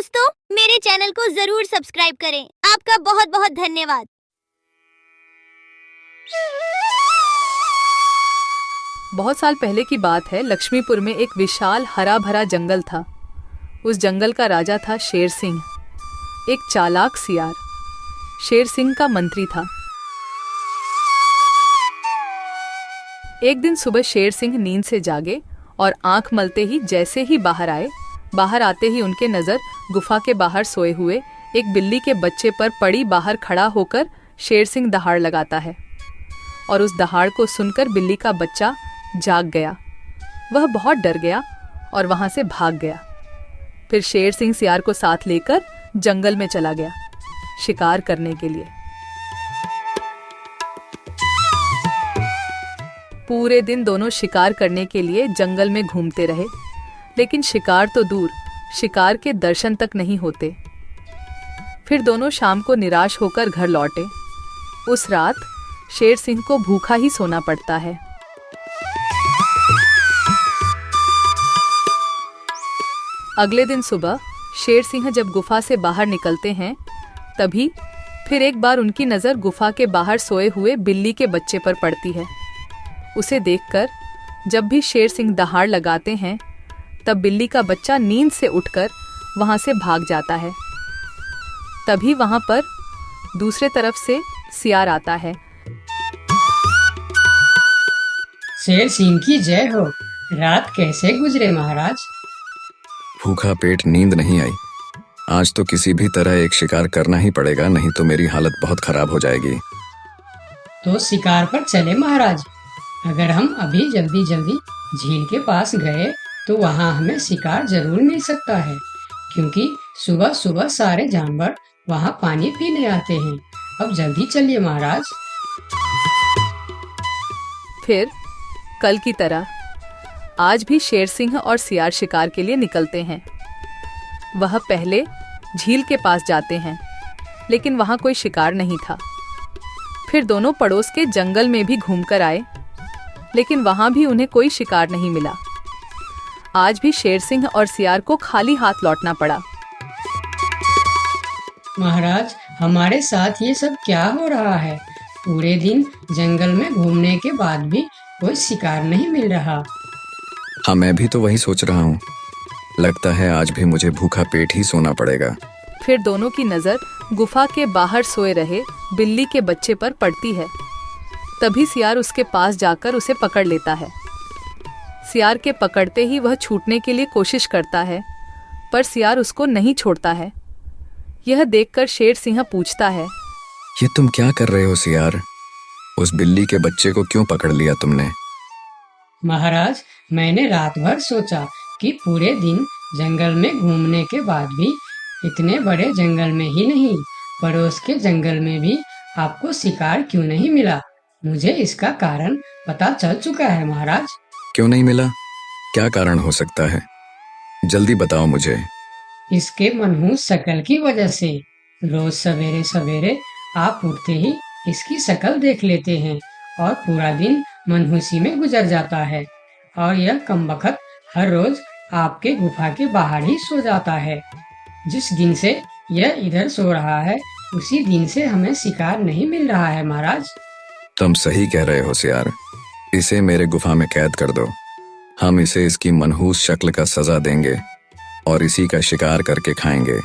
दोस्तों, मेरे चैनल को जरूर सब्सक्राइब करें। आपका बहुत बहुत धन्यवाद। बहुत साल पहले की बात है। लक्ष्मीपुर में एक विशाल हरा भरा जंगल था। उस जंगल का राजा था शेर सिंह, एक चालाक सियार। शेर सिंह का मंत्री था। एक दिन सुबह शेर सिंह नींद से जागे और आंख मलते ही जैसे ही बाहर आते ही उनके नजर गुफा के बाहर सोए हुए एक बिल्ली के बच्चे पर पड़ी। बाहर खड़ा होकर शेर सिंह दहाड़ लगाता है और उस दहाड़ को सुनकर बिल्ली का बच्चा जाग गया। वह बहुत डर गया और वहां से भाग गया। फिर शेर सिंह सियार को साथ लेकर जंगल में चला गया शिकार करने के लिए। पूरे दिन दोनों शिकार करने के लिए जंगल में घूमते रहे, लेकिन शिकार तो दूर, शिकार के दर्शन तक नहीं होते। फिर दोनों शाम को निराश होकर घर लौटे। उस रात शेर सिंह को भूखा ही सोना पड़ता है। अगले दिन सुबह शेर सिंह जब गुफा से बाहर निकलते हैं, तभी फिर एक बार उनकी नजर गुफा के बाहर सोए हुए बिल्ली के बच्चे पर पड़ती है। उसे देखकर जब भी शेर सिंह दहाड़ लगाते हैं, तब बिल्ली का बच्चा नींद से उठकर वहां से भाग जाता है। तभी वहां पर दूसरे तरफ से सियार आता है। शेर सिंह की जय हो। रात कैसे गुजरे महाराज? भूखा पेट, नींद नहीं आई। आज तो किसी भी तरह एक शिकार करना ही पड़ेगा, नहीं तो मेरी हालत बहुत खराब हो जाएगी। तो शिकार पर चले महाराज। अगर हम अभी जल्दी झील के पास गए तो वहाँ हमें शिकार जरूर मिल सकता है, क्योंकि सुबह सुबह सारे जानवर वहाँ पानी पीने आते हैं। अब जल्दी चलिए महाराज। फिर कल की तरह आज भी शेर सिंह और सियार शिकार के लिए निकलते हैं। वह पहले झील के पास जाते हैं, लेकिन वहां कोई शिकार नहीं था। फिर दोनों पड़ोस के जंगल में भी घूमकर आए, लेकिन वहां भी उन्हें कोई शिकार नहीं मिला। आज भी शेर सिंह और सियार को खाली हाथ लौटना पड़ा। महाराज, हमारे साथ ये सब क्या हो रहा है? पूरे दिन जंगल में घूमने के बाद भी कोई शिकार नहीं मिल रहा। हाँ, मैं भी तो वही सोच रहा हूँ। लगता है आज भी मुझे भूखा पेट ही सोना पड़ेगा। फिर दोनों की नजर गुफा के बाहर सोए रहे बिल्ली के बच्चे पर पड़ती है। तभी सियार उसके पास जाकर उसे पकड़ लेता है। सियार के पकड़ते ही वह छूटने के लिए कोशिश करता है, पर सियार उसको नहीं छोड़ता है। यह देखकर शेर सिंह पूछता है, ये तुम क्या कर रहे हो सियार? उस बिल्ली के बच्चे को क्यों पकड़ लिया तुमने? महाराज, मैंने रात भर सोचा कि पूरे दिन जंगल में घूमने के बाद भी इतने बड़े जंगल में ही नहीं, पड़ोस के जंगल में भी आपको शिकार क्यों नहीं मिला। मुझे इसका कारण पता चल चुका है महाराज। क्यों नहीं मिला? क्या कारण हो सकता है? जल्दी बताओ मुझे। इसके मनहूस शक्ल की वजह से। रोज सवेरे सवेरे आप उठते ही इसकी शक्ल देख लेते हैं और पूरा दिन मनहूसी में गुजर जाता है, और यह कमबख्त हर रोज आपके गुफा के बाहर ही सो जाता है। जिस दिन से यह इधर सो रहा है, उसी दिन से हमें शिकार नहीं मिल रहा है महाराज। तुम सही कह रहे हो सियार। इसे मेरे गुफा में कैद कर दो। हम इसे इसकी मनहूस शक्ल का सजा देंगे और इसी का शिकार करके खाएंगे।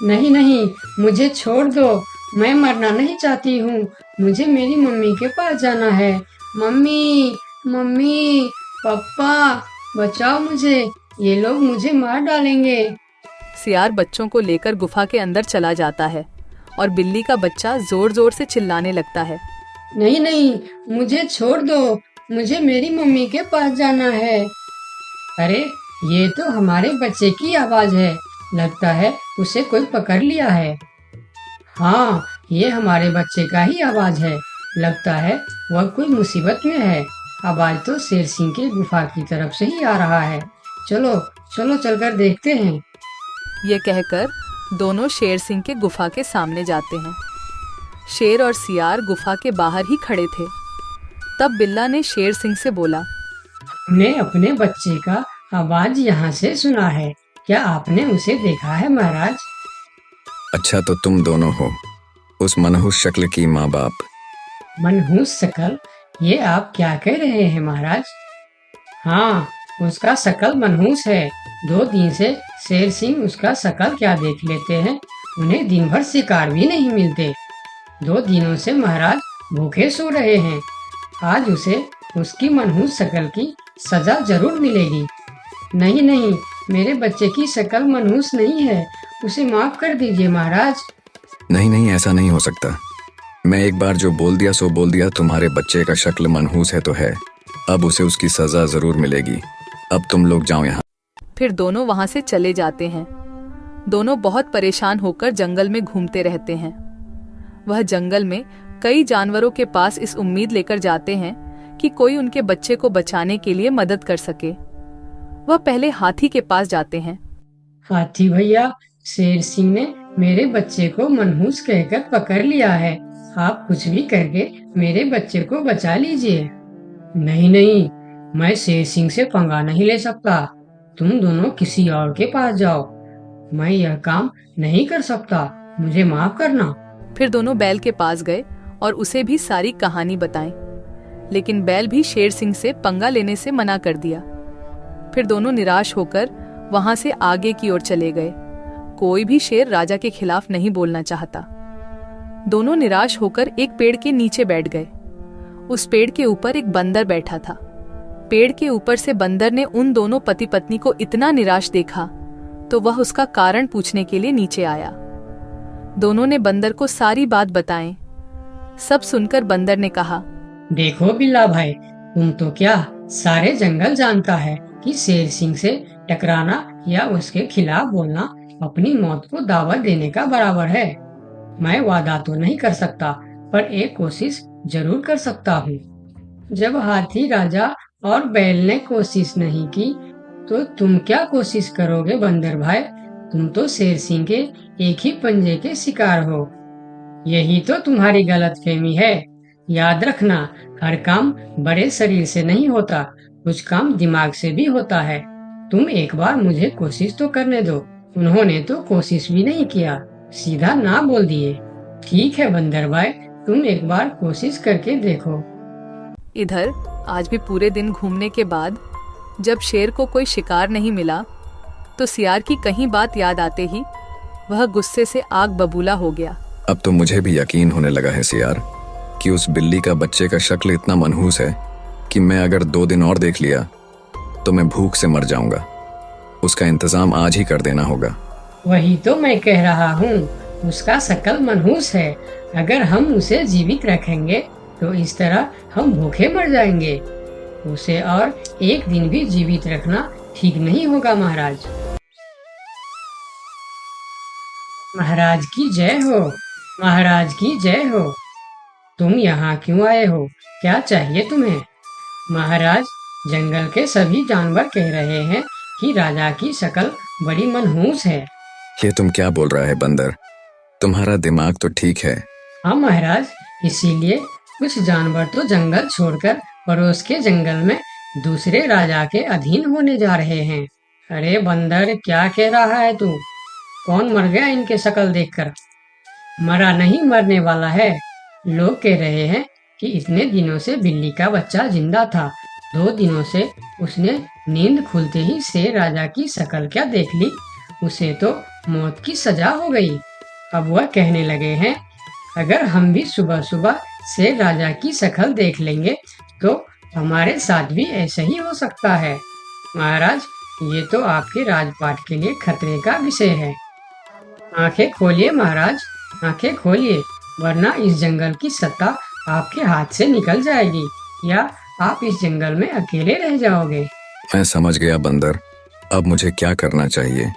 नहीं नहीं, मुझे छोड़ दो। मैं मरना नहीं चाहती हूँ। मुझे मेरी मम्मी के पास जाना है। मम्मी, मम्मी, पापा, बचाओ मुझे। ये लोग मुझे मार डालेंगे। सियार बच्चों को लेकर गुफा के अंदर चला जाता है और बिल्ली का बच्चा जोर जोर से चिल्लाने लगता है, नहीं नहीं, मुझे छोड़ दो। मुझे मेरी मम्मी के पास जाना है। अरे, ये तो हमारे बच्चे की आवाज है। लगता है उसे कोई पकड़ लिया है। हाँ, ये हमारे बच्चे का ही आवाज है। लगता है वह कोई मुसीबत में है। आवाज तो शेर सिंह के गुफा की तरफ से ही आ रहा है। चलो चलो, चलकर देखते हैं। ये कहकर दोनों शेर सिंह के गुफा के सामने जाते हैं। शेर और सियार गुफा के बाहर ही खड़े थे। तब बिल्ला ने शेर सिंह से बोला, हमने अपने बच्चे का आवाज यहाँ से सुना है। क्या आपने उसे देखा है महाराज? अच्छा तो तुम दोनों हो उस मनहूस शक्ल की माँ बाप। मनहूस शकल? ये आप क्या कह रहे हैं महाराज? हाँ, उसका शकल मनहूस है। 2 दिन से शेर सिंह उसका शकल क्या देख लेते हैं। उन्हें दिन भर शिकार भी नहीं मिलते। 2 दिनों से महाराज भूखे सो रहे हैं। आज उसे उसकी मनहूस शकल की सजा जरूर मिलेगी। नहीं नहीं, मेरे बच्चे की शकल मनहूस नहीं है, उसे माफ कर दीजिए महाराज। नहीं नहीं, ऐसा नहीं हो सकता। मैं एक बार जो बोल दिया सो बोल दिया। तुम्हारे बच्चे का शक्ल मनहूस है तो है, अब उसे उसकी सजा जरूर मिलेगी। अब तुम लोग जाओ यहाँ। फिर दोनों वहां से चले जाते हैं। दोनों बहुत परेशान होकर जंगल में घूमते रहते हैं। वह जंगल में कई जानवरों के पास इस उम्मीद लेकर जाते हैं कि कोई उनके बच्चे को बचाने के लिए मदद कर सके। वह पहले हाथी के पास जाते हैं। हाथी भैया, शेर सिंह ने मेरे बच्चे को मनहूस कहकर पकड़ लिया है। आप कुछ भी करके मेरे बच्चे को बचा लीजिए। नहीं नहीं, मैं शेर सिंह से पंगा नहीं ले सकता। तुम दोनों किसी और के पास जाओ। मैं यह काम नहीं कर सकता, मुझे माफ करना। फिर दोनों बैल के पास गए और उसे भी सारी कहानी बताई, लेकिन बैल भी शेर सिंह से पंगा लेने से मना कर दिया। फिर दोनों निराश होकर वहां से आगे की ओर चले गए। कोई भी शेर राजा के खिलाफ नहीं बोलना चाहता। दोनों निराश होकर एक पेड़ के नीचे बैठ गए। उस पेड़ के ऊपर एक बंदर बैठा था। पेड़ के ऊपर से बंदर ने उन दोनों पति पत्नी को इतना निराश देखा तो वह उसका कारण पूछने के लिए नीचे आया। दोनों ने बंदर को सारी बात बताई। सब सुनकर बंदर ने कहा, देखो बिल्ला भाई, तुम तो क्या सारे जंगल जानता है कि शेर सिंह से टकराना या उसके खिलाफ बोलना अपनी मौत को दावत देने का बराबर है। मैं वादा तो नहीं कर सकता, पर एक कोशिश जरूर कर सकता हूँ। जब हाथी राजा और बैल ने कोशिश नहीं की, तो तुम क्या कोशिश करोगे बंदर भाई? तुम तो शेर सिंह के एक ही पंजे के शिकार हो। यही तो तुम्हारी गलतफहमी है। याद रखना, हर काम बड़े शरीर से नहीं होता, कुछ काम दिमाग से भी होता है। तुम एक बार मुझे कोशिश तो करने दो। उन्होंने तो कोशिश भी नहीं किया, सीधा ना बोल दिए। ठीक है बंदर भाई, तुम एक बार कोशिश करके देखो। इधर आज भी पूरे दिन घूमने के बाद जब शेर को कोई शिकार नहीं मिला तो सियार की कहीं बात याद आते ही वह गुस्से से आग बबूला हो गया। अब तो मुझे भी यकीन होने लगा है सियार कि उस बिल्ली का बच्चे का शक्ल इतना मनहूस है कि मैं अगर 2 दिन और देख लिया तो मैं भूख से मर जाऊंगा। उसका इंतजाम आज ही कर देना होगा। वही तो मैं कह रहा हूँ, उसका शकल मनहूस है। अगर हम उसे जीवित रखेंगे तो इस तरह हम भूखे मर जाएंगे। उसे और एक दिन भी जीवित रखना ठीक नहीं होगा महाराज। महाराज की जय हो, महाराज की जय हो। तुम यहाँ क्यों आए हो? क्या चाहिए तुम्हें? महाराज, जंगल के सभी जानवर कह रहे हैं कि राजा की शक्ल बड़ी मनहूस है। ये तुम क्या बोल रहा है बंदर? तुम्हारा दिमाग तो ठीक है। हाँ महाराज, इसीलिए कुछ जानवर तो जंगल छोड़कर पड़ोस के जंगल में दूसरे राजा के अधीन होने जा रहे हैं। अरे बंदर, क्या कह रहा है तू? कौन मर गया इनके शक्ल देखकर? मरा नहीं, मरने वाला है। लोग कह रहे हैं कि इतने दिनों से बिल्ली का बच्चा जिंदा था। 2 दिनों से उसने नींद खुलते ही शेर राजा की शक्ल क्या देख ली, उसे तो मौत की सजा हो गई। अब वह कहने लगे हैं, अगर हम भी सुबह सुबह शेर राजा की शक्ल देख लेंगे तो हमारे साथ भी ऐसा ही हो सकता है। महाराज, ये तो आपके राजपाट के लिए खतरे का विषय है। आंखें खोलिए महाराज, आंखें खोलिए, वरना इस जंगल की सत्ता आपके हाथ से निकल जाएगी या आप इस जंगल में अकेले रह जाओगे। मैं समझ गया बंदर, अब मुझे क्या करना चाहिए?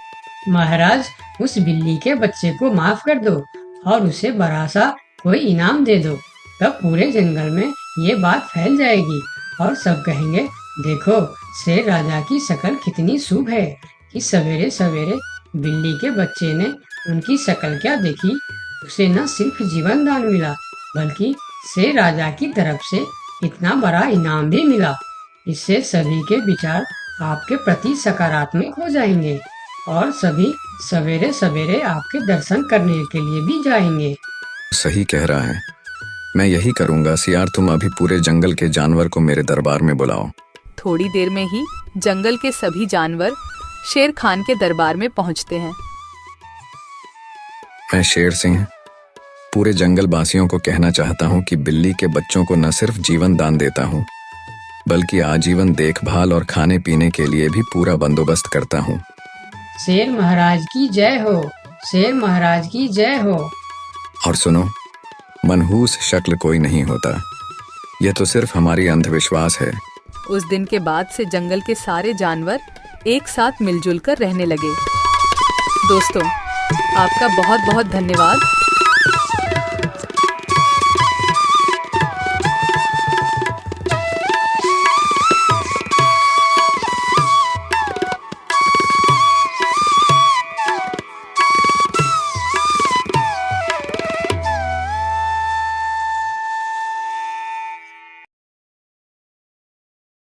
महाराज, उस बिल्ली के बच्चे को माफ कर दो और उसे बड़ा सा कोई इनाम दे दो। तब पूरे जंगल में ये बात फैल जाएगी और सब कहेंगे, देखो शेर राजा की शक्ल कितनी शुभ है कि सवेरे सवेरे बिल्ली के बच्चे ने उनकी शक्ल क्या देखी, उसे न सिर्फ जीवन दान मिला बल्कि शेर राजा की तरफ से इतना बड़ा इनाम भी मिला। इससे सभी के विचार आपके प्रति सकारात्मक हो जाएंगे। और सभी सवेरे सवेरे आपके दर्शन करने के लिए भी जाएंगे। सही कह रहा है, मैं यही करूंगा। सियार, तुम अभी पूरे जंगल के जानवर को मेरे दरबार में बुलाओ। थोड़ी देर में ही जंगल के सभी जानवर शेर खान के दरबार में पहुंचते हैं। मैं शेर सिंह पूरे जंगल वासियों को कहना चाहता हूँ कि बिल्ली के बच्चों को न सिर्फ जीवन दान देता हूँ, बल्कि आजीवन देखभाल और खाने पीने के लिए भी पूरा बंदोबस्त करता हूँ। शेर महाराज की जय हो, शेर महाराज की जय हो। और सुनो, मनहूस शक्ल कोई नहीं होता, यह तो सिर्फ हमारी अंधविश्वास है। उस दिन के बाद से जंगल के सारे जानवर एक साथ मिलजुल कर रहने लगे। दोस्तों, आपका बहुत बहुत धन्यवाद